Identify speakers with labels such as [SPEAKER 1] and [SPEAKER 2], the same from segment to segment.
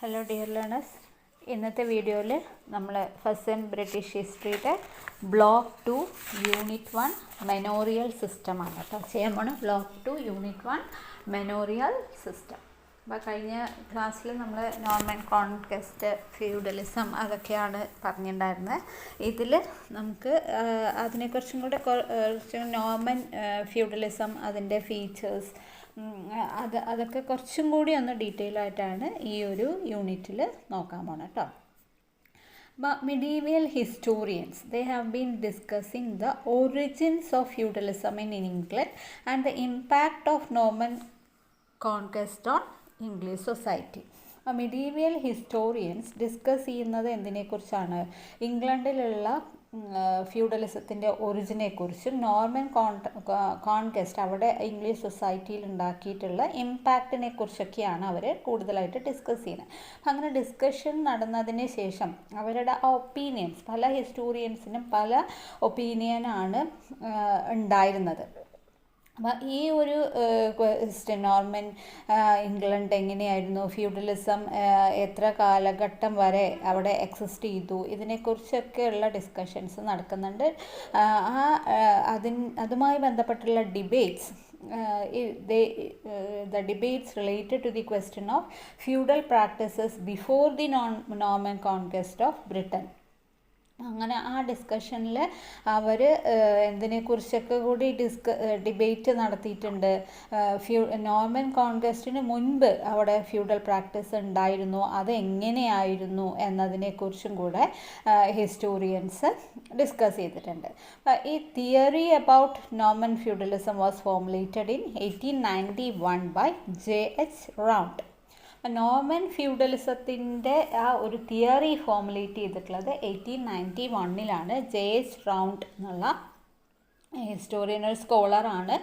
[SPEAKER 1] Hello dear learners, ഇന്നത്തെ വീഡിയോയിൽ നമ്മൾ ഫസ്റ്റ് ആൻഡ് ബ്രിട്ടീഷ് ഹിസ്റ്ററിയുടെ ബ്ലോക്ക് 2 യൂണിറ്റ് 1 മെനോറിയൽ സിസ്റ്റമാണ് കേട്ടോ ചെയ്യാൻ പോണ. Block 2 unit 1 manorial system. അപ്പോൾ കഴിഞ്ഞ ക്ലാസ്സിൽ നമ്മൾ നോർമൻ കോൺക്വസ്റ്റ്, ഫ്യൂഡലിസം അതൊക്കെയാണ് പറഞ്ഞിട്ടുണ്ടായിരുന്നത്. ഇതിൽ നമുക്ക് അതിനെക്കുറിച്ചും കൂടെ നോർമൻ ഫ്യൂഡലിസം, അതിൻ്റെ ഫീച്ചേഴ്സ് അതൊക്കെ കുറച്ചും കൂടി ഒന്ന് ഡീറ്റെയിൽ ആയിട്ടാണ് ഈ ഒരു യൂണിറ്റിൽ നോക്കാൻ പോണത് കേട്ടോ. Medieval historians, they have been discussing the origins of feudalism in England and the impact of Norman conquest on English society. Medieval historians discuss ചെയ്യുന്നത് എന്തിനെക്കുറിച്ചാണ്? ഇംഗ്ലണ്ടിലുള്ള ഫ്യൂഡലിസത്തിൻ്റെ ഒറിജിനെക്കുറിച്ചും നോർമൻ കോൺക്വസ്റ്റ് അവിടെ ഇംഗ്ലീഷ് സൊസൈറ്റിയിൽ ഉണ്ടാക്കിയിട്ടുള്ള ഇമ്പാക്റ്റിനെ കുറിച്ചൊക്കെയാണ് അവർ കൂടുതലായിട്ട് ഡിസ്കസ് ചെയ്യുന്നത്. അങ്ങനെ ഡിസ്കഷൻ നടന്നതിന് ശേഷം അവരുടെ ഒപ്പീനിയൻസ്, പല ഹിസ്റ്റോറിയൻസിനും പല ഒപ്പീനിയനാണ് ഉണ്ടായിരുന്നത്. അപ്പോൾ ഈ ഒരു ക്വസ്റ്റ്യൻ, നോർമൻ ഇംഗ്ലണ്ട് എങ്ങനെയായിരുന്നു, ഫ്യൂഡലിസം എത്ര കാലഘട്ടം വരെ അവിടെ എക്സിസ്റ്റ് ചെയ്തു, ഇതിനെക്കുറിച്ചൊക്കെയുള്ള ഡിസ്കഷൻസ് നടക്കുന്നുണ്ട്. അതുമായി ബന്ധപ്പെട്ടുള്ള debates, the debates related to the question of feudal practices before the Norman conquest of Britain. അങ്ങനെ ആ ഡിസ്കഷനിൽ അവർ എന്തിനെക്കുറിച്ചൊക്കെ കൂടി ഡിബേറ്റ് നടത്തിയിട്ടുണ്ട്. നോർമൻ കോൺക്വസ്റ്റിന് മുൻപ് അവിടെ ഫ്യൂഡൽ പ്രാക്ടീസ് ഉണ്ടായിരുന്നു, അതെങ്ങനെയായിരുന്നു എന്നതിനെക്കുറിച്ചും കൂടെ ഹിസ്റ്റോറിയൻസ് ഡിസ്കസ് ചെയ്തിട്ടുണ്ട്. ഈ theory about Norman feudalism was formulated in 1891 by JH Round. Norman ഫ്യൂഡലിസത്തിൻ്റെ ആ ഒരു തിയറി ഫോർമുലേറ്റ് ചെയ്തിട്ടുള്ളത് 1891 JH റൗണ്ട് എന്നുള്ള ഹിസ്റ്റോറിയൻ, ഒരു സ്കോളറാണ്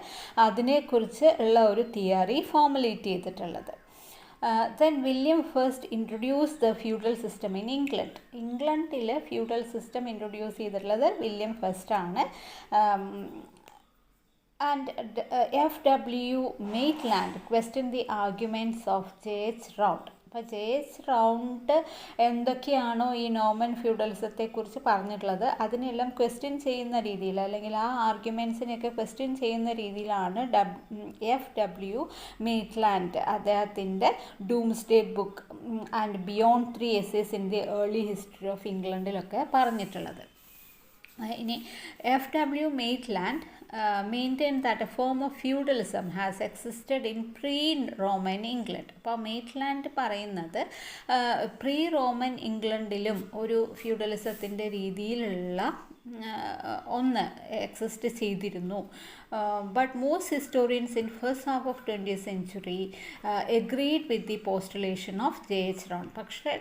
[SPEAKER 1] അതിനെക്കുറിച്ച് ഉള്ള ഒരു തിയറി ഫോർമുലേറ്റ് ചെയ്തിട്ടുള്ളത്. Then William first introduced the feudal system in England. ഇംഗ്ലണ്ടിൽ ഫ്യൂഡൽ സിസ്റ്റം ഇൻട്രൊഡ്യൂസ് ചെയ്തിട്ടുള്ളത് വില്യം ഫസ്റ്റ് ആണ്. And F.W. Maitland questioned the arguments of J.H. Round. അപ്പോൾ JH റൗണ്ട് എന്തൊക്കെയാണോ ഈ നോർമൻ ഫ്യൂഡലിസത്തെക്കുറിച്ച് പറഞ്ഞിട്ടുള്ളത് അതിനെല്ലാം ക്വസ്റ്റ്യൻ ചെയ്യുന്ന രീതിയിൽ, അല്ലെങ്കിൽ ആ ആർഗ്യുമെൻസിനെയൊക്കെ ക്വസ്റ്റ്യൻ ചെയ്യുന്ന രീതിയിലാണ് F.W. മെയ്റ്റ്ലാൻഡ് അദ്ദേഹത്തിൻ്റെ doomsday book and beyond 3 essays in the early history of ഇംഗ്ലണ്ടിലൊക്കെ പറഞ്ഞിട്ടുള്ളത്. ഇനി F.W. Maitland maintained that a form of feudalism has existed in pre-Roman England. അപ്പോൾ മെയ്റ്റ്ലാൻഡ് പറയുന്നത് പ്രീ റോമൻ ഇംഗ്ലണ്ടിലും ഒരു ഫ്യൂഡലിസത്തിൻ്റെ രീതിയിലുള്ള ഒന്ന് എക്സിസ്റ്റ് ചെയ്തിരുന്നു. But most historians in first half of 20th century agreed with the postulation of JH round. പക്ഷേ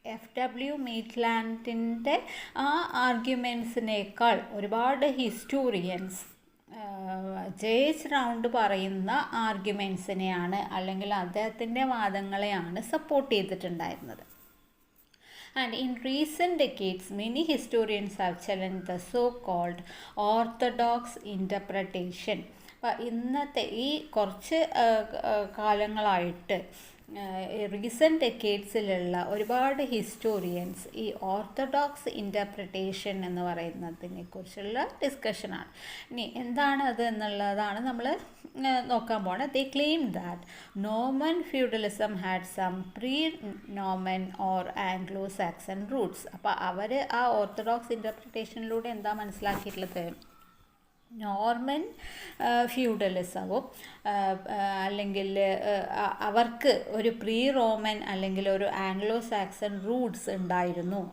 [SPEAKER 1] F.W. മെയ്റ്റ്ലാൻഡിൻ്റെ ആ ആർഗ്യുമെൻസിനേക്കാൾ ഒരുപാട് historians JH round പറയുന്ന ആർഗ്യുമെൻസിനെയാണ്, അല്ലെങ്കിൽ അദ്ദേഹത്തിൻ്റെ വാദങ്ങളെയാണ് സപ്പോർട്ട് ചെയ്തിട്ടുണ്ടായിരുന്നത്. And in recent decades, many historians have challenged the so-called orthodox interpretation. അപ്പോൾ ഇന്നത്തെ ഈ കുറച്ച് കാലങ്ങളായിട്ട് റീസെൻറ്റ് ഡെക്കേഡ്സിലുള്ള ഒരുപാട് ഹിസ്റ്റോറിയൻസ് ഈ ഓർത്തഡോക്സ് ഇൻ്റർപ്രിട്ടേഷൻ എന്ന് പറയുന്നതിനെ കുറിച്ചുള്ള ഡിസ്കഷനാണ്. ഇനി എന്താണ് അത് എന്നുള്ളതാണ് നമ്മൾ നോക്കാൻ പോണത്. They claim that Norman feudalism had some pre Norman or Anglo Saxon roots. അപ്പോൾ അവർ ആ ഓർത്തഡോക്സ് ഇൻ്റർപ്രിട്ടേഷനിലൂടെ എന്താ മനസ്സിലാക്കിയിട്ടുള്ളത്? നോർമൻ ഫ്യൂഡലിസവും അല്ലെങ്കിൽ അവർക്ക് ഒരു പ്രീ റോമൻ അല്ലെങ്കിൽ ഒരു ആംഗ്ലോ സാക്സൺ റൂട്ട്സ് ഉണ്ടായിരുന്നു.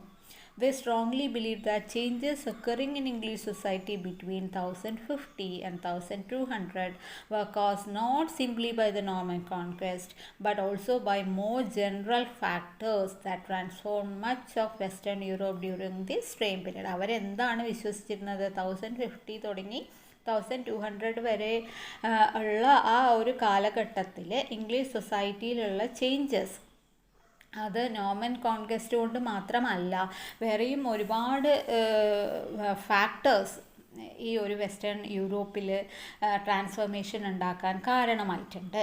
[SPEAKER 1] They strongly believe that changes occurring in English society between 1050 and 1200 were caused not simply by the Norman conquest but also by more general factors that transformed much of Western Europe during this same period. അവരെന്താണ് വിശ്വസിച്ചിരുന്നത്? 1050 തുടങ്ങി 1200 വരെ ഉള്ള ആ ഒരു കാലഘട്ടത്തിൽ English സൊസൈറ്റിയിലുള്ള changes അത് Norman conquest കൊണ്ട് മാത്രമല്ല, വേറെയും ഒരുപാട് ഫാക്ടേഴ്സ് ഈ ഒരു വെസ്റ്റേൺ യൂറോപ്പിൽ ട്രാൻസ്ഫോർമേഷൻ ഉണ്ടാക്കാൻ കാരണമായിട്ടുണ്ട്.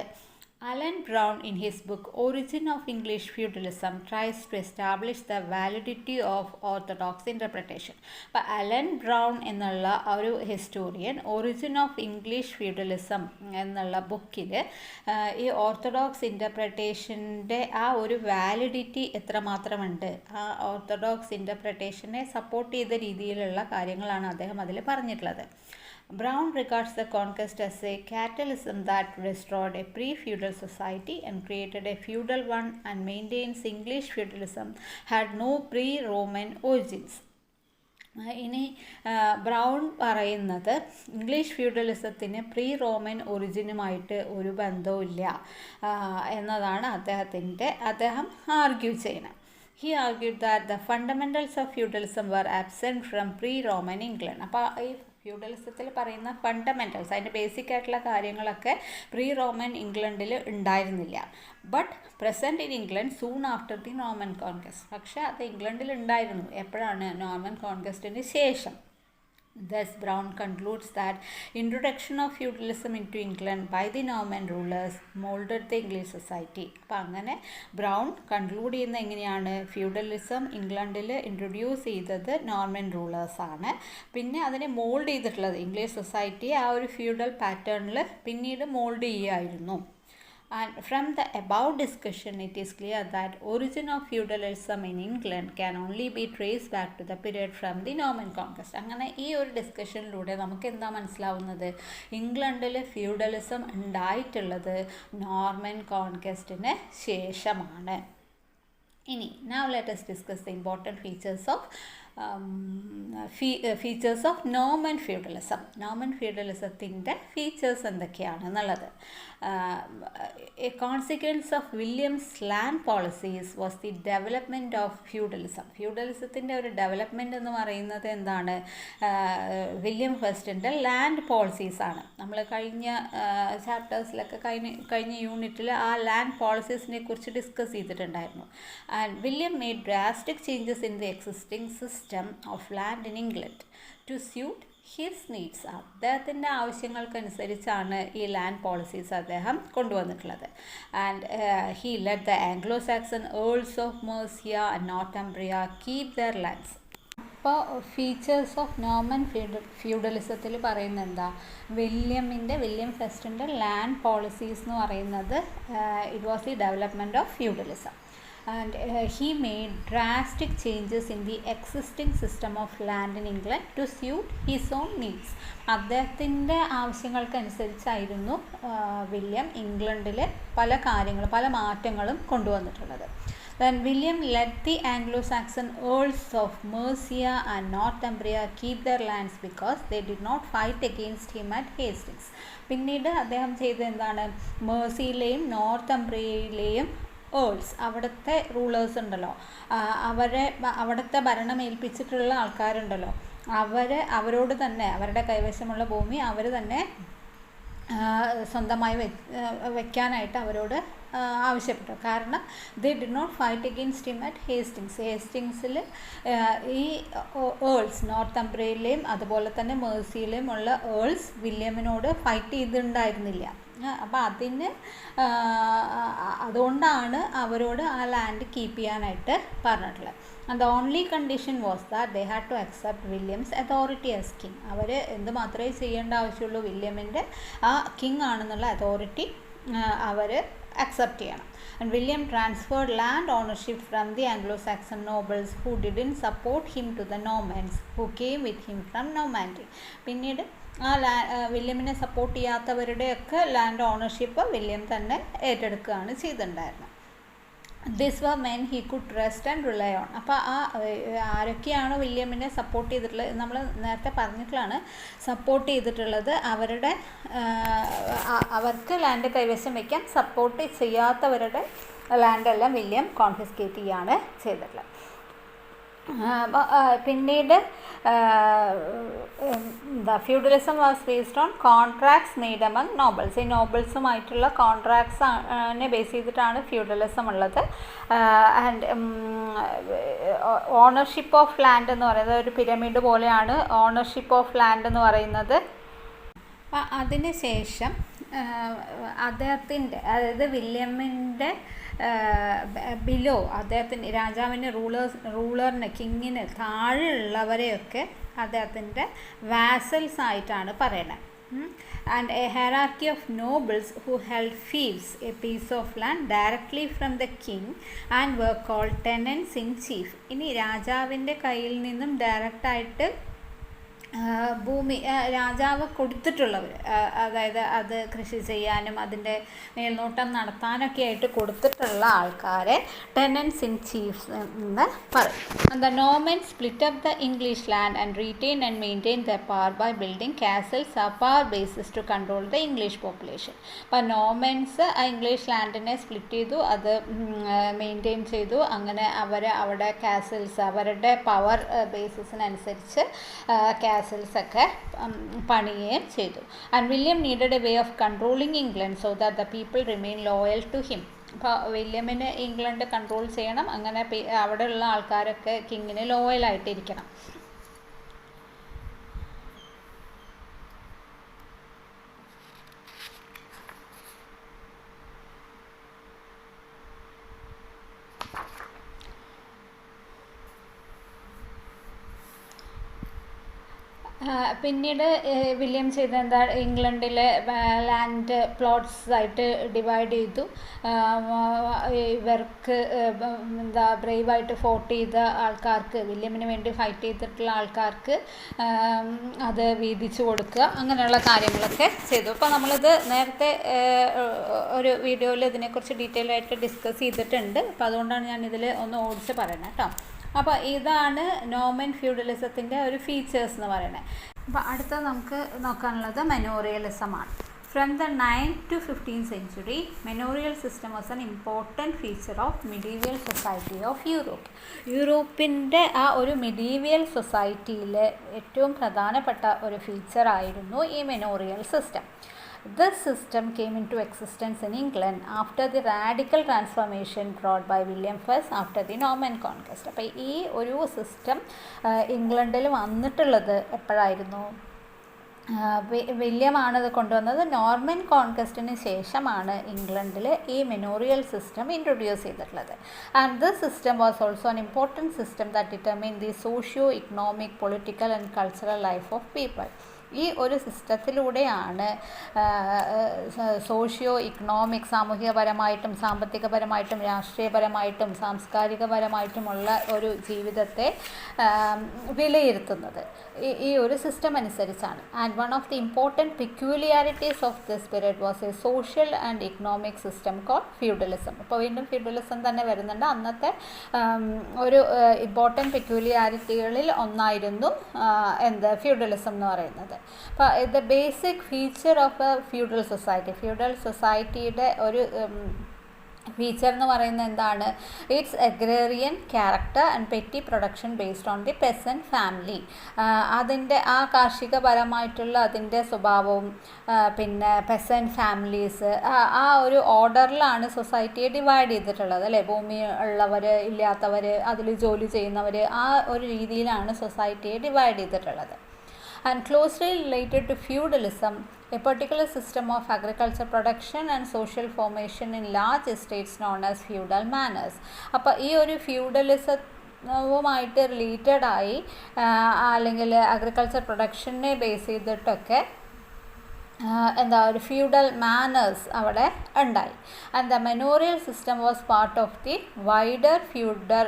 [SPEAKER 1] Alan Brown, in his book Origin of English Feudalism, tries to establish the validity of orthodox interpretation. അപ്പോൾ അലൻ ബ്രൗൺ എന്നുള്ള ഒരു historian origin of English feudalism എന്നുള്ള ബുക്കിൽ ഈ ഓർത്തഡോക്സ് ഇൻ്റർപ്രിട്ടേഷൻ്റെ ആ ഒരു വാലിഡിറ്റി എത്രമാത്രമുണ്ട്, ആ ഓർത്തഡോക്സ് ഇൻ്റർപ്രിട്ടേഷനെ സപ്പോർട്ട് ചെയ്ത രീതിയിലുള്ള കാര്യങ്ങളാണ് അദ്ദേഹം അതിൽ പറഞ്ഞിട്ടുള്ളത്. Brown regards the conquest as a catalysm that restored a pre-feudal society and created a feudal one, and maintains English feudalism had no pre-Roman origins. ഇനി ബ്രൗൺ പറയുന്നത് ഇംഗ്ലീഷ് ഫ്യൂഡലിസത്തിന് പ്രീ റോമൻ ഒറിജിനുമായിട്ട് ഒരു ബന്ധവുമില്ല എന്നതാണ് അദ്ദേഹം ആർഗ്യൂ ചെയ്യുന്നത്. He argued that the fundamentals of feudalism were absent from pre-Roman England. അപ്പോൾ ഈ ഫ്യൂഡലിസത്തിൽ പറയുന്ന ഫണ്ടമെൻ്റൽസ്, അതിൻ്റെ ബേസിക് ആയിട്ടുള്ള കാര്യങ്ങളൊക്കെ പ്രീ റോമൻ ഇംഗ്ലണ്ടിൽ ഉണ്ടായിരുന്നില്ല. But present in England soon after the Norman conquest. പക്ഷേ അത് ഇംഗ്ലണ്ടിൽ ഉണ്ടായിരുന്നു. എപ്പോഴാണ്? നോർമൻ കോൺക്വസ്റ്റിന് ശേഷം. Thus, Brown concludes that introduction of feudalism into England by the Norman rulers molded the English society. അപ്പോൾ അങ്ങനെ ബ്രൗൺ കൺക്ലൂഡ് ചെയ്യുന്ന എങ്ങനെയാണ്? ഫ്യൂഡലിസം ഇംഗ്ലണ്ടിൽ ഇൻട്രൊഡ്യൂസ് ചെയ്തത് നോർമൻ റൂളേഴ്സാണ്. പിന്നെ അതിനെ മോൾഡ് ചെയ്തിട്ടുള്ളത് ഇംഗ്ലീഷ് സൊസൈറ്റിയെ ആ ഒരു ഫ്യൂഡൽ പാറ്റേണിൽ പിന്നീട് മോൾഡ് ചെയ്യുമായിരുന്നു. And from the above discussion, it is clear that origin of feudalism in England can only be traced back to the period from the Norman conquest. അങ്ങനെ ഈ ഒരു ഡിസ്കഷനിലൂടെ നമുക്ക് എന്താ മനസ്സിലാവുന്നത്? ഇംഗ്ലണ്ടിൽ ഫ്യൂഡലിസം ഉണ്ടായിട്ടുള്ളത് നോർമൻ കോൺക്വസ്റ്റിന് ശേഷമാണ്. ഇനി now let us discuss the important features of Norman feudalism. Norman ഫ്യൂഡലിസത്തിൻ്റെ ഫീച്ചേഴ്സ് എന്തൊക്കെയാണെന്നുള്ളത്. A consequence of William's land policies was the development of feudalism. ഫ്യൂഡലിസത്തിൻ്റെ ഒരു ഡെവലപ്മെൻറ്റ് എന്ന് പറയുന്നത് എന്താണ്? വില്യം ഫസ്റ്റിൻ്റെ ലാൻഡ് പോളിസീസാണ്. നമ്മൾ കഴിഞ്ഞ ചാപ്റ്റേഴ്സിലൊക്കെ കഴിഞ്ഞ യൂണിറ്റിൽ ആ ലാൻഡ് പോളിസീസിനെ കുറിച്ച് ഡിസ്കസ് ചെയ്തിട്ടുണ്ടായിരുന്നു. And William made drastic changes in the existing system of land in England to suit his needs. അദ്ദേഹത്തിൻ്റെ ആവശ്യങ്ങൾക്കനുസരിച്ചാണ് ഈ ലാൻഡ് പോളിസീസ് അദ്ദേഹം കൊണ്ടുവന്നിട്ടുള്ളത്. And he let the Anglo-Saxon earls of Mercia and Northumbria keep their lands. അപ്പോൾ features of Norman ഫ്യൂഡലിസത്തിൽ പറയുന്നത് എന്താ? William ഫസ്റ്റിൻ്റെ land policies എന്ന് പറയുന്നത് it was the development of feudalism. And he made drastic changes in the existing system of land in England to suit his own needs. അദ്ദേഹത്തിൻ്റെ ആവശ്യങ്ങൾക്കനുസരിച്ചായിരുന്നു William ഇംഗ്ലണ്ടിൽ പല മാറ്റങ്ങളും കൊണ്ടുവന്നിട്ടുള്ളത്. Then William let the Anglo-Saxon earls of Mercia and Northumbria keep their lands because they did not fight against him at Hastings. പിന്നീട് അദ്ദേഹം ചെയ്തത് എന്താണ്? മേഴ്സിയിലെയും നോർത്തംബ്രിയയിലെയും ഏൾസ്, അവിടുത്തെ റൂളേഴ്സ് ഉണ്ടല്ലോ, അവിടുത്തെ ഭരണം ഏൽപ്പിച്ചിട്ടുള്ള ആൾക്കാരുണ്ടല്ലോ, അവരോട് തന്നെ അവരുടെ കൈവശമുള്ള ഭൂമി അവർ തന്നെ സ്വന്തമായി വെക്കാനായിട്ട് അവരോട് ആവശ്യപ്പെട്ടു. കാരണം they did not fight against him at ഹേസ്റ്റിങ്സിൽ ഈ ഏൾസ് നോർത്തംബ്രിയയിലെയും അതുപോലെ തന്നെ മേഴ്സിയിലെയും ഉള്ള ഏൾസ് വില്യമിനോട് ഫൈറ്റ് ചെയ്തിട്ടുണ്ടായിരുന്നില്ല. അപ്പോൾ അതുകൊണ്ടാണ് അവരോട് ആ ലാൻഡ് കീപ്പ് ചെയ്യാനായിട്ട് പറഞ്ഞിട്ടുള്ളത്. And the only condition was that they had to accept William's authority as king. അവർ എന്ത് മാത്രമേ ചെയ്യേണ്ട ആവശ്യമുള്ളൂ? വില്യമിൻ്റെ ആ കിങ് ആണെന്നുള്ള അതോറിറ്റി അവർ അക്സെപ്റ്റ് ചെയ്യണം. And William transferred land ownership from the Anglo-Saxon nobles who didn't support him to the Normans who came with him from Normandy. പിന്നീട് ആ വില്യമിനെ സപ്പോർട്ട് ചെയ്യാത്തവരുടെയൊക്കെ ലാൻഡ് ഓണർഷിപ്പ് വില്യം തന്നെ ഏറ്റെടുക്കുകയാണ് ചെയ്തിട്ടുണ്ടായിരുന്നത്. This were men he could trust and rely on. അപ്പോൾ ആരൊക്കെയാണോ വില്യമിനെ support ചെയ്തിട്ടുള്ളത്, നമ്മൾ നേരത്തെ പറഞ്ഞിട്ടുള്ളതാണ്, സപ്പോർട്ട് ചെയ്തിട്ടുള്ളത് അവർക്ക് ലാൻഡ് കൈവശം വയ്ക്കാൻ സപ്പോർട്ട് ചെയ്യാത്തവരുടെ ലാൻഡെല്ലാം വില്യം കോൺഫിസ്കേറ്റ് ചെയ്യുകയാണ് ചെയ്തിട്ടുള്ളത്. പിന്നീട് feudalism was based on contracts made among nobles. ഈ നോബിൾസുമായിട്ടുള്ള കോൺട്രാക്ട്സിനെ ബേസ് ചെയ്തിട്ടാണ് ഫ്യൂഡലിസം ഉള്ളത്. ആൻഡ് ഓണർഷിപ്പ് ഓഫ് ലാൻഡ് എന്ന് പറയുന്നത് ഒരു പിരമിഡ് പോലെയാണ് ഓണർഷിപ്പ് ഓഫ് ലാൻഡ് എന്ന് പറയുന്നത്. അതിന് ശേഷം അദ്ദേഹത്തിൻ്റെ, അതായത് വില്യമിൻ്റെ ബിലോ, അദ്ദേഹത്തിന് രാജാവിന് റൂളറിന് കിങ്ങിന് താഴെയുള്ളവരെയൊക്കെ അദ്ദേഹത്തിൻ്റെ വാസൽസ് ആയിട്ടാണ് പറയണത്. And a hierarchy of nobles who held fiefs, a piece of land, directly from the king and were called tenants in chief. ഇനി രാജാവിൻ്റെ കയ്യിൽ നിന്നും ഡയറക്റ്റായിട്ട് ഭൂമി രാജാവ് കൊടുത്തിട്ടുള്ളവർ, അതായത് അത് കൃഷി ചെയ്യാനും അതിൻ്റെ മേൽനോട്ടം നടത്താനൊക്കെ ആയിട്ട് കൊടുത്തിട്ടുള്ള ആൾക്കാരെ ടെനൻസ് ഇൻ ചീഫ്സ് എന്ന് പറയും. ദ നോമൻ split up the English land and retain and maintain the power by building castles ആ power basis to control the English population. അപ്പോൾ നോമൻസ് ഇംഗ്ലീഷ് ലാൻഡിനെ സ്പ്ലിറ്റ് ചെയ്തു, അത് മെയിൻറ്റെയിൻ ചെയ്തു. അങ്ങനെ അവർ അവിടെ കാസൽസ്, അവരുടെ പവർ ബേസിസിനനുസരിച്ച് കാസൽസൊക്കെ പണിയുകയും ചെയ്തു. And William needed a way of controlling England so that the people remain loyal to him. അപ്പോൾ വില്യമിന് ഇംഗ്ലണ്ട് കൺട്രോൾ ചെയ്യണം, അങ്ങനെ അവിടെയുള്ള ആൾക്കാരൊക്കെ കിങ്ങിന് ലോയലായിട്ടിരിക്കണം. പിന്നീട് വില്യം ചെയ്ത എന്താ, ഇംഗ്ലണ്ടിലെ ലാൻഡ് പ്ലോട്ട്സ് ആയിട്ട് ഡിവൈഡ് ചെയ്തു. ഇവർക്ക് എന്താ ബ്രേവായിട്ട് ഫോർട്ട് ചെയ്ത ആൾക്കാർക്ക്, വില്യമിന് വേണ്ടി ഫൈറ്റ് ചെയ്തിട്ടുള്ള ആൾക്കാർക്ക് അത് വീതിച്ചു കൊടുക്കുക, അങ്ങനെയുള്ള കാര്യങ്ങളൊക്കെ ചെയ്തു. അപ്പോൾ നമ്മളിത് നേരത്തെ ഒരു വീഡിയോയിൽ ഇതിനെക്കുറിച്ച് ഡീറ്റെയിൽ ആയിട്ട് ഡിസ്കസ് ചെയ്തിട്ടുണ്ട്. അപ്പോൾ അതുകൊണ്ടാണ് ഞാൻ ഇതിൽ ഒന്ന് ഓടിച്ച് പറയുന്നത് കേട്ടോ. അപ്പോൾ ഇതാണ് നോമൻ ഫ്യൂഡലിസത്തിൻ്റെ ഒരു ഫീച്ചേഴ്സ് എന്ന് പറയുന്നത്. അപ്പോൾ അടുത്ത നമുക്ക് നോക്കാനുള്ളത് മെനോറിയലിസമാണ്. From the 9th to 15th century, manorial system was an important feature of medieval society of Europe. യൂറോപ്പിൻ്റെ ആ ഒരു medieval സൊസൈറ്റിയിലെ ഏറ്റവും പ്രധാനപ്പെട്ട ഒരു ഫീച്ചറായിരുന്നു ഈ manorial system. This system came into existence in England after the radical transformation brought by William I after the Norman conquest. അപ്പോൾ ഈ ഒരു system ഇംഗ്ലണ്ടിൽ വന്നിട്ടുള്ളത് എപ്പോഴായിരുന്നു? വില്യമാണത് കൊണ്ടുവന്നത്. നോർമൻ കോൺക്വസ്റ്റിന് ശേഷമാണ് ഇംഗ്ലണ്ടിൽ ഈ മെനോറിയൽ സിസ്റ്റം ഇൻട്രൊഡ്യൂസ് ചെയ്തിട്ടുള്ളത്. And this system was also an important system that determine the socio economic political and cultural life of people. ഈ ഒരു സിസ്റ്റത്തിലൂടെയാണ് സോഷ്യോ ഇക്കണോമിക്, സാമൂഹികപരമായിട്ടും സാമ്പത്തികപരമായിട്ടും രാഷ്ട്രീയപരമായിട്ടും സാംസ്കാരികപരമായിട്ടുമുള്ള ഒരു ജീവിതത്തെ വിലയിരുത്തുന്നത്. ഈ ഒരു സിസ്റ്റം അനുസരിച്ചാണ്. And one of the important peculiarities of this period was a social and economic system called feudalism. ഇപ്പോൾ വീണ്ടും ഫ്യൂഡലിസം തന്നെ വരുന്നുണ്ട്. അന്നത്തെ ഒരു ഇമ്പോർട്ടൻറ്റ് പെക്യൂലിയാരിറ്റികളിൽ ഒന്നായിരുന്നു ഫ്യൂഡലിസം എന്ന് പറയുന്നത്. അപ്പോൾ the basic feature of A feudal society, feudal സൊസൈറ്റിയുടെ ഒരു ഫീച്ചർ എന്ന് പറയുന്നത് എന്താണ്? It's agrarian character and petty production based on the peasant family. അതിൻ്റെ ആ കാർഷികപരമായിട്ടുള്ള അതിൻ്റെ സ്വഭാവവും പിന്നെ പെസൻറ്റ് ഫാമിലീസ് ആ ഒരു ഓർഡറിലാണ് സൊസൈറ്റിയെ ഡിവൈഡ് ചെയ്തിട്ടുള്ളത് അല്ലേ. ഭൂമി ഉള്ളവർ, ഇല്ലാത്തവർ, അതിൽ ജോലി ചെയ്യുന്നവർ, ആ ഒരു രീതിയിലാണ് സൊസൈറ്റിയെ ഡിവൈഡ് ചെയ്തിട്ടുള്ളത്. And closely related to feudalism, a particular system of agriculture production and social formation in large estates known as feudal manors. അപ്പോൾ ഈ ഒരു ഫ്യൂഡലിസവുമായിട്ട് റിലേറ്റഡായി അല്ലെങ്കിൽ അഗ്രികൾച്ചർ പ്രൊഡക്ഷനെ ബേസ് ചെയ്തിട്ടൊക്കെ ഒരു ഫ്യൂഡൽ മാനേഴ്സ് അവിടെ ഉണ്ടായി. And the manorial system was part of the wider feudal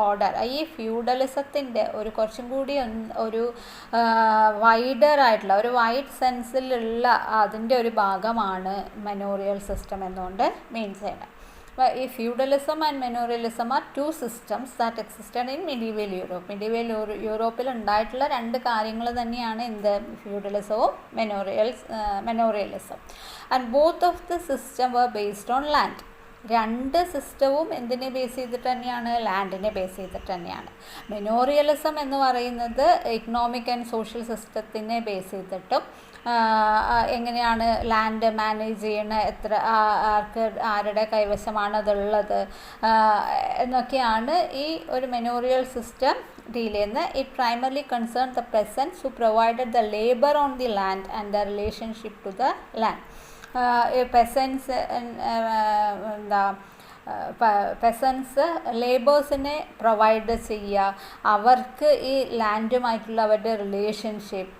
[SPEAKER 1] order. ഈ ഫ്യൂഡലിസത്തിൻ്റെ ഒരു കുറച്ചും കൂടി ഒരു വൈഡർ ആയിട്ടുള്ള ഒരു വൈഡ് സെൻസിലുള്ള അതിൻ്റെ ഒരു ഭാഗമാണ് മെനോറിയൽ സിസ്റ്റം എന്നുകൊണ്ട് മീൻ ചെയ്യണം. ഈ feudalism and manorialism are two systems that existed in medieval Europe. Medieval യൂറോപ്പിൽ ഉണ്ടായിട്ടുള്ള രണ്ട് കാര്യങ്ങൾ തന്നെയാണ് എന്ത്, ഫ്യൂഡലിസവും manorialism. And both of the system were based on land. രണ്ട് സിസ്റ്റവും എന്തിനെ ബേസ് ചെയ്തിട്ട് തന്നെയാണ്? ലാൻഡിനെ ബേസ് ചെയ്തിട്ട് തന്നെയാണ്. മെനോറിയലിസം എന്ന് പറയുന്നത് ഇക്കണോമിക് ആൻഡ് സോഷ്യൽ സിസ്റ്റത്തിനെ ബേസ് ചെയ്തിട്ടും എങ്ങനെയാണ് ലാൻഡ് മാനേജ് ചെയ്യണ, എത്ര ആരുടെ കൈവശമാണ് അതുള്ളത് എന്നൊക്കെയാണ് ഈ ഒരു മെനോറിയൽ സിസ്റ്റം ഡീൽ ചെയ്യുന്നത്. It primarily concern the peasants who provided the labour on the land and the relationship to the land. Peasants എന്താ പെസൻസ് ലേബേഴ്സിനെ പ്രൊവൈഡ് ചെയ്യുക, അവർക്ക് ഈ ലാൻഡുമായിട്ടുള്ള അവരുടെ റിലേഷൻഷിപ്പ്,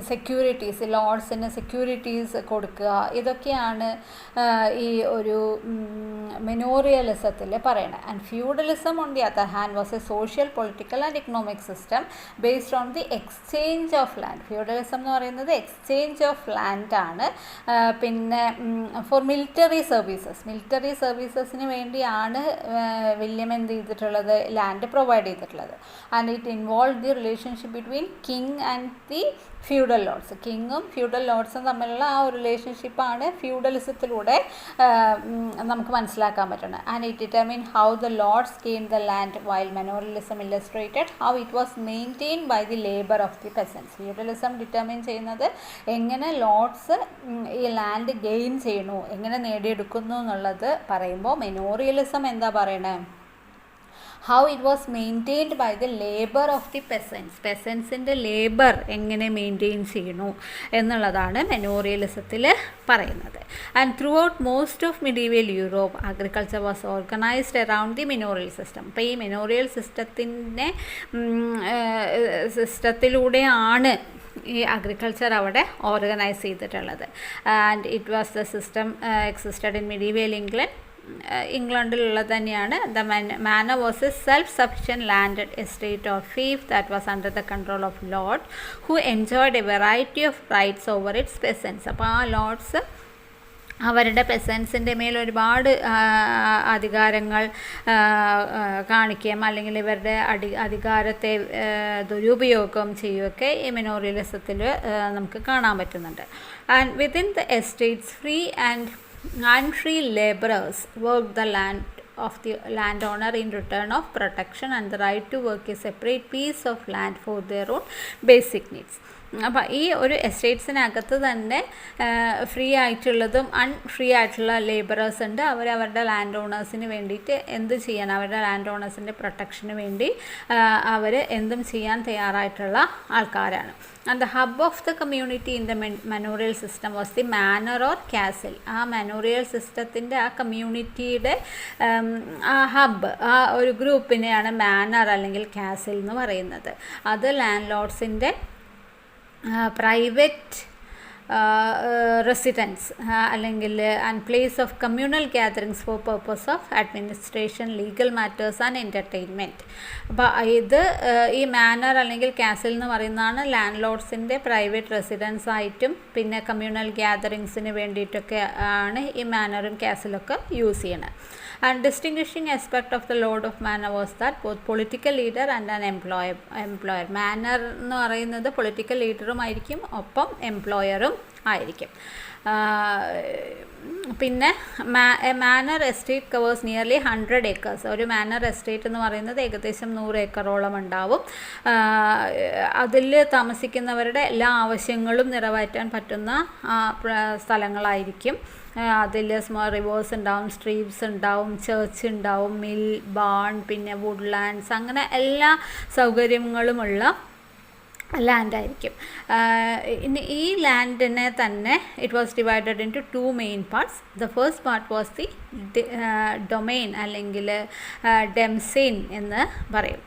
[SPEAKER 1] സെക്യൂരിറ്റീസ്, ലോഡ്സിന് സെക്യൂരിറ്റീസ് കൊടുക്കുക, ഇതൊക്കെയാണ് ഈ ഒരു മെനോറിയലിസത്തിൽ പറയണത്. And feudalism on the other hand was a social political and economic system based on the exchange of land. Feudalism എന്ന് പറയുന്നത് എക്സ്ചേഞ്ച് ഓഫ് ലാൻഡ് ആണ്. പിന്നെ ഫോർ മിലിറ്ററി സർവീസസിന് വേണ്ടിയാണ് വില്യം എന്ത് ചെയ്തിട്ടുള്ളത്, ലാൻഡ് പ്രൊവൈഡ് ചെയ്തിട്ടുള്ളത്. And it involve the relationship between king and the feudal lords. കിങ്ങും feudal ലോഡ്സും തമ്മിലുള്ള ആ ഒരു റിലേഷൻഷിപ്പാണ് ഫ്യൂഡലിസത്തിലൂടെ നമുക്ക് മനസ്സിലാക്കാൻ പറ്റുന്നത്. And it determine how the lords gain the land while manorialism illustrated how it was maintain by the labour of the peasants. Feudalism determine ചെയ്യുന്നത് എങ്ങനെ ലോഡ്സ് ഈ ലാൻഡ് ഗെയിൻ ചെയ്യണു, എങ്ങനെ നേടിയെടുക്കുന്നു എന്നുള്ളത് പറയുമ്പോൾ മെനോറിയലിസം എന്താ പറയണേ, how it was maintained by the labor of the peasants. പെസൻസിൻ്റെ ലേബർ എങ്ങനെ മെയിൻറ്റെയിൻ ചെയ്യണു എന്നുള്ളതാണ് മെനോറിയലിസത്തിൽ പറയുന്നത്. And throughout most of medieval Europe agriculture was organised around the manorial system. അപ്പോൾ ഈ മെനോറിയൽ സിസ്റ്റത്തിലൂടെയാണ് ഈ അഗ്രികൾച്ചർ അവിടെ ഓർഗനൈസ് ചെയ്തിട്ടുള്ളത്. And it was the system existed in medieval England. ഇംഗ്ലണ്ടിലുള്ളത് തന്നെയാണ്. The manor was a self sufficient landed estate of fief that was under the control of lord who enjoyed a variety of rights over it's പെസൻസ്. അപ്പോൾ ആ Lord's അവരുടെ പെസൻസിൻ്റെ മേൽ ഒരുപാട് അധികാരങ്ങൾ കാണിക്കുകയും അല്ലെങ്കിൽ ഇവരുടെ അധികാരത്തെ ദുരുപയോഗം ചെയ്യുകയൊക്കെ ഈ മെനോറിയലിസത്തിൽ നമുക്ക് കാണാൻ പറ്റുന്നുണ്ട്. And within the estates free and free laborers worked the land of the landowner in return of protection and the right to work a separate piece of land for their own basic needs. അപ്പോൾ ഈ ഒരു എസ്റ്റേറ്റ്സിനകത്ത് തന്നെ free ആയിട്ടുള്ളതും unfree ആയിട്ടുള്ള labourers ഉണ്ട്. അവരവരുടെ land ഓണേഴ്സിന് വേണ്ടിയിട്ട് എന്ത് ചെയ്യാൻ, അവരുടെ ലാൻഡ് ഓണേഴ്സിൻ്റെ പ്രൊട്ടക്ഷന് വേണ്ടി അവർ എന്തും ചെയ്യാൻ തയ്യാറായിട്ടുള്ള ആൾക്കാരാണ്. And the hub of the community in the manorial system was the manor or castle. ആ മെനോറിയൽ സിസ്റ്റത്തിൻ്റെ ആ കമ്മ്യൂണിറ്റിയുടെ ആ ഹബ്ബ്, ആ ഒരു ഗ്രൂപ്പിനെയാണ് മാനർ അല്ലെങ്കിൽ കാസിൽ എന്ന് പറയുന്നത്. അത് ലാൻഡ് ലോഡ്സിൻ്റെ പ്രൈവറ്റ് റെസിഡൻസ് അല്ലെങ്കിൽ and place of communal gatherings for purpose of administration, legal matters and entertainment. അപ്പോൾ ഇത് ഈ മാനർ അല്ലെങ്കിൽ കാസിൽ എന്ന് പറയുന്നതാണ് ലാൻഡ് ലോഡ്സിൻ്റെ പ്രൈവറ്റ് റെസിഡൻസ് ആയിട്ടും പിന്നെ കമ്മ്യൂണൽ ഗ്യാതറിങ്സിന് വേണ്ടിയിട്ടൊക്കെ ആണ് ഈ മാനറും കാസിലൊക്കെ യൂസ് ചെയ്യണത്. And distinguishing aspect of the lord of manor was that both political leader and an employer. Manor എന്ന് പറയുന്നത് പൊളിറ്റിക്കൽ ലീഡറും ആയിരിക്കും, ഒപ്പം എംപ്ലോയറും ആയിരിക്കും. പിന്നെ manor estate covers nearly 100 acres. ഒരു മാനർ എസ്റ്റേറ്റ് എന്ന് പറയുന്നത് ഏകദേശം 100 ഏക്കറോളം ഉണ്ടാവും. അതിൽ താമസിക്കുന്നവരുടെ എല്ലാ ആവശ്യങ്ങളും നിറവേറ്റാൻ പറ്റുന്ന സ്ഥലങ്ങളായിരിക്കും. അതിൽ സ്മോൾ റിവേഴ്സ് ഉണ്ടാവും, സ്ട്രീംസ് ഉണ്ടാവും, ചർച്ച് ഉണ്ടാവും, മിൽ, ബാൺ, പിന്നെ വുഡ്ലാൻഡ്സ്, അങ്ങനെ എല്ലാ സൗകര്യങ്ങളുമുള്ള ലാൻഡായിരിക്കും. ഇനി ഈ ലാൻഡിനെ തന്നെ it was divided into 2 main parts. The first part was the domain അല്ലെങ്കിൽ ഡെംസെയിൻ എന്ന് പറയും.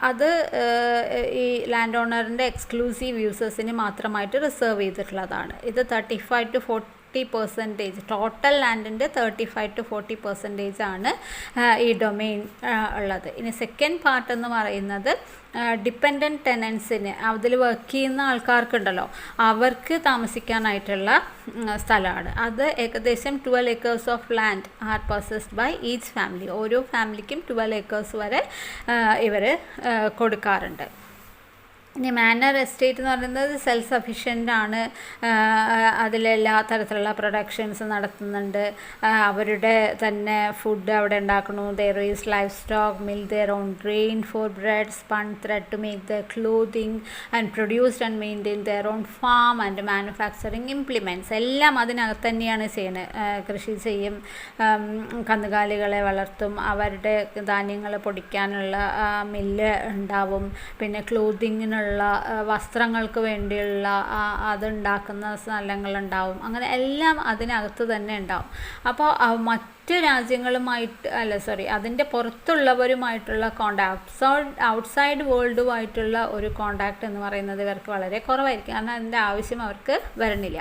[SPEAKER 1] അത് ഈ ലാൻഡ് ഓണറിൻ്റെ എക്സ്ക്ലൂസീവ് യൂസേഴ്സിന് മാത്രമായിട്ട് റിസർവ് ചെയ്തിട്ടുള്ളതാണ്. ഇത് 35 to 40% ടോട്ടൽ ലാൻഡിൻ്റെ 35 to 40% ആണ് ഈ ഡൊമെയിൻ ഉള്ളത്. ഇനി സെക്കൻഡ് പാർട്ട് എന്ന് പറയുന്നത് ഡിപ്പെൻഡൻറ്റ് ടെനൻസിന്, അതിൽ വർക്ക് ചെയ്യുന്ന ആൾക്കാർക്കുണ്ടല്ലോ, അവർക്ക് താമസിക്കാനായിട്ടുള്ള സ്ഥലമാണ്. അത് ഏകദേശം 12 acres of land are possessed by each family. ഓരോ ഫാമിലിക്കും 12 acres വരെ ഇവർ കൊടുക്കാറുണ്ട്. ഇനി മാനർ എസ്റ്റേറ്റ് എന്ന് പറയുന്നത് സെൽഫ് സഫിഷ്യൻ്റ് ആണ്. അതിലെല്ലാ തരത്തിലുള്ള പ്രൊഡക്ഷൻസ് നടത്തുന്നുണ്ട്. അവരുടെ തന്നെ ഫുഡ് അവിടെ ഉണ്ടാക്കുന്നു. There is livestock, mill their own grain for bread, spun thread to make the clothing and produced and maintain their own farm and manufacturing implements. എല്ലാം അതിനകത്ത് തന്നെയാണ് ചെയ്യുന്നത്. കൃഷി ചെയ്യും, കന്നുകാലികളെ വളർത്തും, അവരുടെ ധാന്യങ്ങൾ പൊടിക്കാനുള്ള മില്ല് ഉണ്ടാവും, പിന്നെ ക്ലോത്തിങ്ങിനുള്ള അതിനുള്ള വസ്ത്രങ്ങൾക്ക് വേണ്ടിയുള്ള അതുണ്ടാക്കുന്ന സ്ഥലങ്ങളുണ്ടാവും. അങ്ങനെ എല്ലാം അതിനകത്ത് തന്നെ ഉണ്ടാവും. അപ്പോൾ മറ്റു രാജ്യങ്ങളുമായിട്ട് അതിൻ്റെ പുറത്തുള്ളവരുമായിട്ടുള്ള ഔട്ട്സൈഡ് വേൾഡുമായിട്ടുള്ള ഒരു കോണ്ടാക്ട് എന്ന് പറയുന്നത് ഇവർക്ക് വളരെ കുറവായിരിക്കും. കാരണം അതിൻ്റെ ആവശ്യം അവർക്ക് വരണില്ല.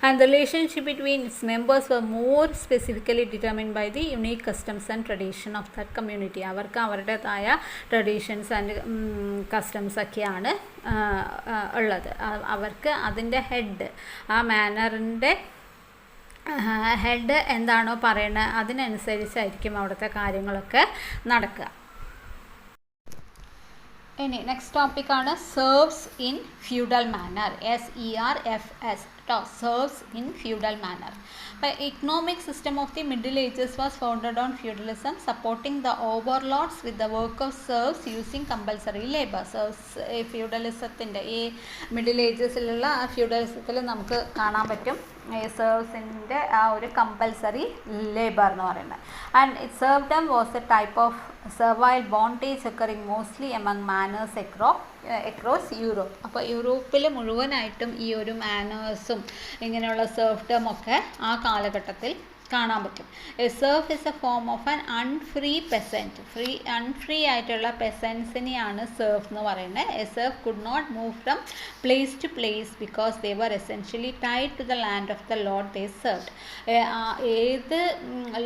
[SPEAKER 1] And the relationship between its members were more specifically determined by the unique customs and tradition of that community. അവർക്ക് അവരുടേതായ ട്രഡീഷൻസ് ആൻഡ് കസ്റ്റംസ് ഒക്കെയാണ് ഉള്ളത്. അവർക്ക് അതിൻ്റെ ഹെഡ്, ആ മാനറിൻ്റെ ഹെഡ് എന്താണോ പറയുന്നത് അതിനനുസരിച്ചായിരിക്കും അവിടുത്തെ കാര്യങ്ങളൊക്കെ നടക്കുക. ഇനി നെക്സ്റ്റ് ടോപ്പിക്കാണ് serfs in feudal manor. SERFS serves in feudal manner. The economic system of the Middle Ages was founded on feudalism, supporting the overlords with the work of serfs using compulsory labor. Serfs ഫ്യൂഡലിസത്തിൻ്റെ ഈ middle ഏജസിലുള്ള ആ ഫ്യൂഡലിസത്തിൽ നമുക്ക് കാണാൻ പറ്റും ഈ സെർവ്സിൻ്റെ ആ ഒരു compulsory labour എന്ന് പറയുന്നത്. And it serfdom was a type of servile bondage occurring mostly among manors across Europe. അപ്പോൾ യൂറോപ്പിൽ മുഴുവനായിട്ടും ഈ ഒരു മാനേഴ്സും ഇങ്ങനെയുള്ള സെർഫ്ഡം ഒക്കെ ആ കാലഘട്ടത്തിൽ കാണാൻ പറ്റും. A serf is a form of an unfree peasant. Unfree ആയിട്ടുള്ള പെസൻസിനെയാണ് സെർഫ് എന്ന് പറയുന്നത്. A serf could not move from place to place because they were essentially tied to the land of the lord they served. ഏത്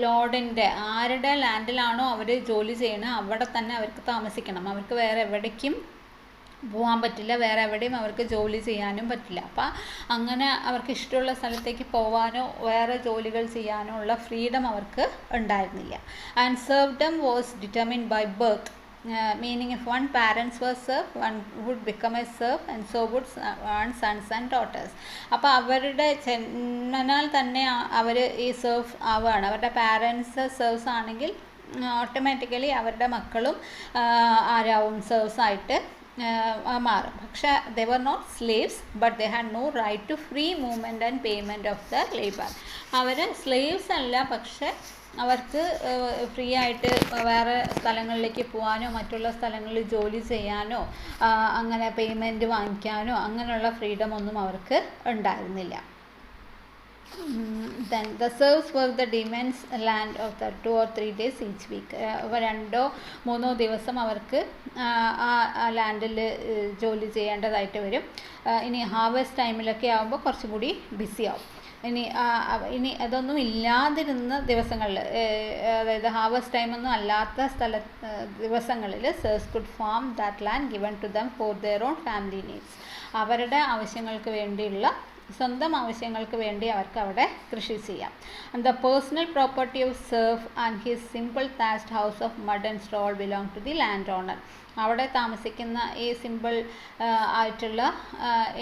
[SPEAKER 1] ലോർഡിൻ്റെ ആരുടെ ലാൻഡിലാണോ അവർ ജോലി ചെയ്യണത് അവിടെ തന്നെ അവർക്ക് താമസിക്കണം. അവർക്ക് വേറെ എവിടേക്കും പോകാൻ പറ്റില്ല, വേറെ എവിടെയും അവർക്ക് ജോലി ചെയ്യാനും പറ്റില്ല. അപ്പം അങ്ങനെ അവർക്ക് ഇഷ്ടമുള്ള സ്ഥലത്തേക്ക് പോകാനോ വേറെ ജോലികൾ ചെയ്യാനോ ഉള്ള ഫ്രീഡം അവർക്ക് ഉണ്ടായിരുന്നില്ല. And serfdom was determined by birth, meaning if one parents were serf, one would become a serf and so would one's sons and daughters. അപ്പോൾ അവരുടെ ജന്മനാൽ തന്നെ അവർ ഈ സെർഫ് ആവുകയാണ്. അവരുടെ പാരൻസ് സെർവ്സ് ആണെങ്കിൽ ഓട്ടോമാറ്റിക്കലി അവരുടെ മക്കളും ആരാവും സെർവ്സ് ആയിട്ട് മാറും. പക്ഷെ they were not slaves but they had no right to free movement and payment of the labor. അവർ സ്ലേവ്സ് അല്ല, പക്ഷെ അവർക്ക് ഫ്രീ ആയിട്ട് വേറെ സ്ഥലങ്ങളിലേക്ക് പോകാനോ മറ്റുള്ള സ്ഥലങ്ങളിൽ ജോലി ചെയ്യാനോ അങ്ങനെ പേയ്മെൻറ്റ് വാങ്ങിക്കാനോ അങ്ങനെയുള്ള ഫ്രീഡം ഒന്നും അവർക്ക് ഉണ്ടായിരുന്നില്ല. Then the serfs were the demesnes land of the 2 or 3 days each week. 2-3 ദിവസം അവർക്ക് ആ ലാൻഡിൽ ജോലി ചെയ്യേണ്ടതായിട്ട് വരും. ഇനി ഹാർവെസ്റ്റ് ടൈമിലൊക്കെ ആകുമ്പോൾ കുറച്ചും കൂടി ബിസി ആവും. ഇനി അതൊന്നും ഇല്ലാതിരുന്ന ദിവസങ്ങളിൽ, അതായത് ഹാർവെസ്റ്റ് ടൈമൊന്നും അല്ലാത്ത ദിവസങ്ങളിൽ serfs could farm that land given to them for their own family needs. അവരുടെ ആവശ്യങ്ങൾക്ക് വേണ്ടിയുള്ള സ്വന്തം ആവശ്യങ്ങൾക്ക് വേണ്ടി അവർക്ക് അവിടെ കൃഷി ചെയ്യാം. And the personal property of serf and his simple thatched house of mud and straw belong to the land owner. അവിടെ താമസിക്കുന്ന ഈ സിമ്പിൾ ആയിട്ടുള്ള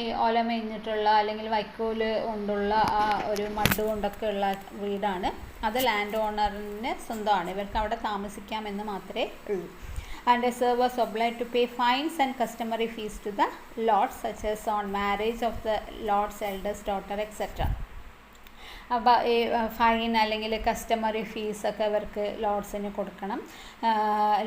[SPEAKER 1] ഈ ഓലമേഞ്ഞിട്ടുള്ള അല്ലെങ്കിൽ വൈക്കോല് കൊണ്ടുള്ള ആ ഒരു മഡ് കൊണ്ടൊക്കെ ഉള്ള വീടാണ്. അത് ലാൻഡ് ഓണറിന് സ്വന്തമാണ്. ഇവർക്ക് അവിടെ താമസിക്കാമെന്ന് മാത്രമേ ഉള്ളൂ. And a serf was obliged to pay fines and customary fees to the lords, such as on marriage of the lord's eldest daughter, etc. അപ്പോൾ ഈ ഫൈൻ അല്ലെങ്കിൽ കസ്റ്റമറി ഫീസൊക്കെ ഇവർക്ക് ലോഡ്സിന് കൊടുക്കണം.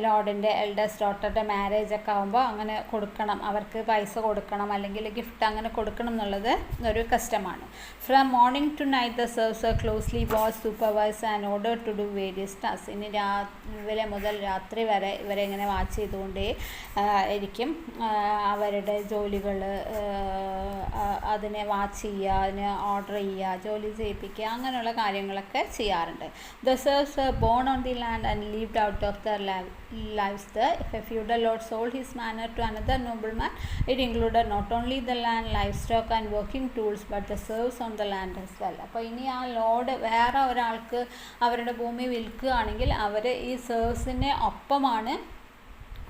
[SPEAKER 1] ലോഡിൻ്റെ എൽഡസ്റ്റ് ഡോട്ടറുടെ മാരേജൊക്കെ ആകുമ്പോൾ അങ്ങനെ കൊടുക്കണം, അവർക്ക് പൈസ കൊടുക്കണം അല്ലെങ്കിൽ ഗിഫ്റ്റ് അങ്ങനെ കൊടുക്കണം എന്നുള്ളത് ഒരു കസ്റ്റമാണ്. From morning to night the serfs closely watch supervise and order to do various task. ഇനി രാവിലെ മുതൽ രാത്രി വരെ ഇവരെ ഇങ്ങനെ വാച്ച് ചെയ്തുകൊണ്ടേ ആയിരിക്കും. അവരുടെ ജോലികൾ അതിനെ വാച്ച് ചെയ്യുക, അതിനെ ഓർഡർ ചെയ്യുക, ജോലി ചെയ്യിപ്പിക്കുക, അങ്ങനെയുള്ള കാര്യങ്ങളൊക്കെ ചെയ്യാറുണ്ട്. The serfs were born on the land and lived out of their lives there. If a feudal lord sold his manor to another nobleman, it included not only the land, livestock and working tools but the serfs on the land as well. അപ്പോൾ ഇനി ആ load വേറെ ഒരാൾക്ക് അവരുടെ ഭൂമി വിൽക്കുകയാണെങ്കിൽ അവർ ഈ സെർവ്സിനെ ഒപ്പമാണ്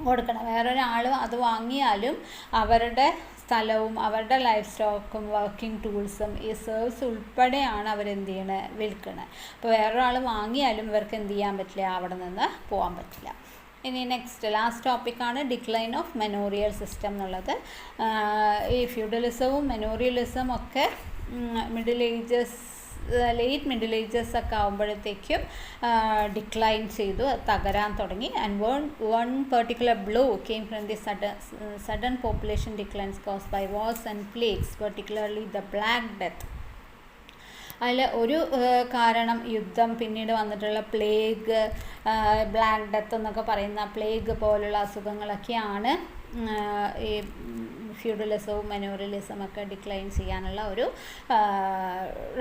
[SPEAKER 1] കൊടുക്കണം. വേറൊരാൾ അത് വാങ്ങിയാലും അവരുടെ സ്ഥലവും അവരുടെ ലൈഫ് സ്റ്റോക്കും വർക്കിംഗ് ടൂൾസും ഈ സെർവ്സ് ഉൾപ്പെടെയാണ് അവരെന്ത് ചെയ്യണത്, വിൽക്കുന്നത്. അപ്പോൾ വേറൊരാൾ വാങ്ങിയാലും ഇവർക്ക് എന്ത് ചെയ്യാൻ പറ്റില്ല, അവിടെ നിന്ന് പോകാൻ പറ്റില്ല. ഇനി ലാസ്റ്റ് ടോപ്പിക്കാണ് ഡിക്ലൈൻ ഓഫ് മെനോറിയൽ സിസ്റ്റം എന്നുള്ളത്. ഈ ഫ്യൂഡലിസവും മെനോറിയലിസവും ഒക്കെ middle ages late middle ages ഒക്കെ ആകുമ്പോഴത്തേക്കും ഡിക്ലൈൻ ചെയ്തു, തകരാൻ തുടങ്ങി. And one particular blow came from the sudden population declines caused by wars and plagues, particularly the Black Death. അതിൽ ഒരു കാരണം യുദ്ധം, പിന്നീട് വന്നിട്ടുള്ള പ്ലേഗ്, ബ്ലാക്ക് ഡെത്ത് എന്നൊക്കെ പറയുന്ന പ്ലേഗ് പോലുള്ള അസുഖങ്ങളൊക്കെയാണ് ഈ ഫ്യൂഡലിസവും മെനോറിയലിസവും ഒക്കെ ഡിക്ലൈൻ ചെയ്യാനുള്ള ഒരു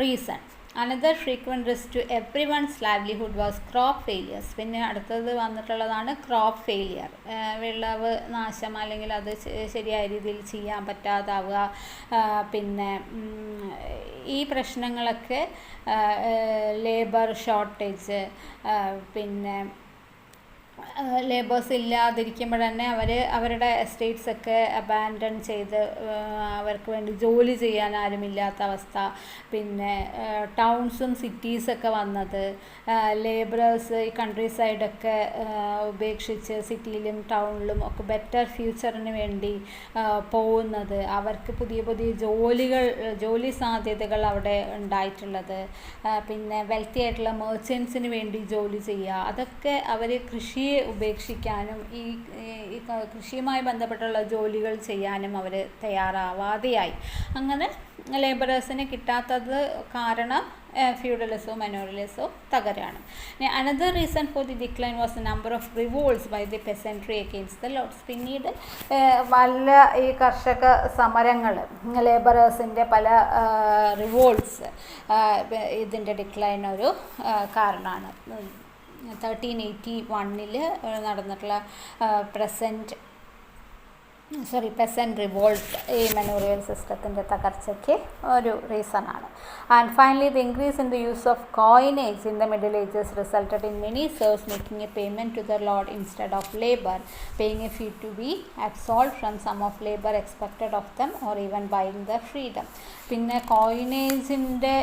[SPEAKER 1] reason. Another frequent risk to everyone's livelihood was crop failures. പിന്നെ അടുത്തത് വന്നിട്ടുള്ളതാണ് ക്രോപ്പ് ഫെയിലിയർ, വിളവ് നാശം, അല്ലെങ്കിൽ അത് ശരിയായ രീതിയിൽ ചെയ്യാൻ പറ്റാതാവുക. പിന്നെ ഈ പ്രശ്നങ്ങളൊക്കെ ലേബർ ഷോർട്ടേജ്, പിന്നെ ലേബേഴ്സ് ഇല്ലാതിരിക്കുമ്പോൾ തന്നെ അവരുടെ എസ്റ്റേറ്റ്സ് ഒക്കെ അബാൻഡൺ ചെയ്ത് അവർക്ക് വേണ്ടി ജോലി ചെയ്യാൻ ആരുമില്ലാത്ത അവസ്ഥ. പിന്നെ ടൗൺസും സിറ്റീസൊക്കെ വന്നത്, ലേബറേഴ്സ് ഈ കൺട്രി സൈഡൊക്കെ ഉപേക്ഷിച്ച് സിറ്റിയിലും ടൗണിലും ഒക്കെ ബെറ്റർ ഫ്യൂച്ചറിന് വേണ്ടി പോകുന്നത്, അവർക്ക് പുതിയ പുതിയ ജോലി സാധ്യതകൾ അവിടെ ഉണ്ടായിട്ടുള്ളത്. പിന്നെ വെൽത്തി ആയിട്ടുള്ള മെർച്ചൻസിന് വേണ്ടി ജോലി ചെയ്യുക, അതൊക്കെ അവർ കൃഷിയെ ഉപേക്ഷിക്കാനും ഈ കൃഷിയുമായി ബന്ധപ്പെട്ടുള്ള ജോലികൾ ചെയ്യാനും അവർ തയ്യാറാവാതെയായി. അങ്ങനെ ലേബറേഴ്സിന് കിട്ടാത്തത് കാരണം ഫ്യൂഡലിസവും മെനോറിയലിസവും തകരാണ്. Another reason for the decline was the number of revolts by the peasantry against the lords. പിന്നീട് വല്ല ഈ കർഷക സമരങ്ങൾ, ലേബറേഴ്സിൻ്റെ പല റിവോൾട്ട്സ് ഇതിൻ്റെ ഡിക്ലൈൻ ഒരു കാരണമാണ്. 1381 നടന്നിട്ടുള്ള പെസൻറ്റ് റിവോൾട്ട് ഈ മെനോറിയൽ സിസ്റ്റത്തിൻ്റെ തകർച്ചയ്ക്ക് ഒരു റീസണാണ്. And finally the increase in the use of coinage in the middle ages resulted in many serfs making a payment to the lord instead of labour, paying a fee to be absolve from some of labour expected of them or even buying the freedom. പിന്നെ കോയിനേജിൻ്റെ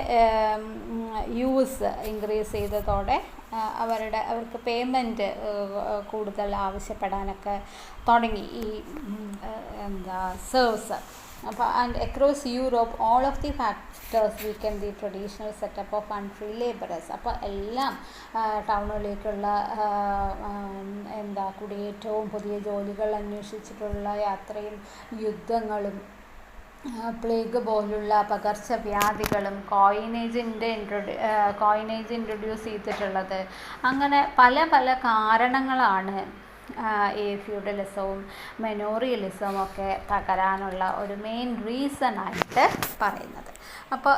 [SPEAKER 1] use increase ചെയ്തതോടെ അവർക്ക് payment കൂടുതൽ ആവശ്യപ്പെടാനൊക്കെ തുടങ്ങി ഈ serfs. അപ്പോൾ and across Europe all of the factors weaken the traditional setup of unfree labourers. അപ്പോൾ എല്ലാം ടൗണിലേക്കുള്ള കുടിയേറ്റവും പുതിയ ജോലികൾ അന്വേഷിച്ചിട്ടുള്ള യാത്രയും യുദ്ധങ്ങളും പ്ലേഗ് പോലുള്ള പകർച്ചവ്യാധികളും കോയിനേജ് ഇൻട്രൊഡ്യൂസ് ചെയ്തിട്ടുള്ളത്, അങ്ങനെ പല പല കാരണങ്ങളാണ് ഈ ഫ്യൂഡലിസവും മെനോറിയലിസവും ഒക്കെ തകരാനുള്ള ഒരു മെയിൻ റീസണായിട്ട് പറയുന്നത്. അപ്പോൾ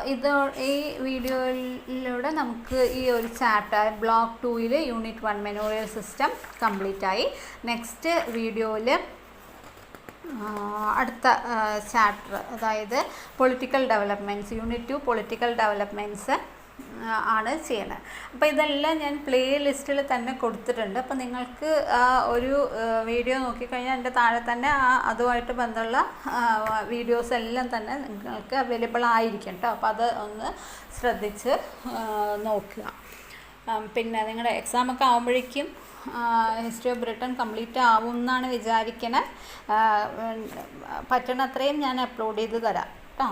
[SPEAKER 1] ഈ വീഡിയോയിലൂടെ നമുക്ക് ഈ ഒരു chapter block 2 unit 1 manorial system complete ആയി. നെക്സ്റ്റ് വീഡിയോയിൽ അടുത്ത ചാപ്റ്റർ, അതായത് political developments, unit 2 political developments ആണ് ചെയ്യണത്. അപ്പോൾ ഇതെല്ലാം ഞാൻ പ്ലേ ലിസ്റ്റിൽ തന്നെ കൊടുത്തിട്ടുണ്ട്. അപ്പോൾ നിങ്ങൾക്ക് ഒരു വീഡിയോ നോക്കിക്കഴിഞ്ഞാൽ എൻ്റെ താഴെ തന്നെ അതുമായിട്ട് ബന്ധമുള്ള വീഡിയോസ് എല്ലാം തന്നെ നിങ്ങൾക്ക് അവൈലബിൾ ആയിരിക്കും കേട്ടോ. അപ്പോൾ അത് ഒന്ന് ശ്രദ്ധിച്ച് നോക്കുക. പിന്നെ നിങ്ങളുടെ എക്സാമൊക്കെ ആകുമ്പോഴേക്കും ഹിസ്റ്ററി ഓഫ് ബ്രിട്ടൻ കംപ്ലീറ്റ് ആവും എന്നാണ് വിചാരിക്കണേ. പറ്റണത്രയും ഞാൻ അപ്ലോഡ് ചെയ്ത് തരാം കേട്ടോ.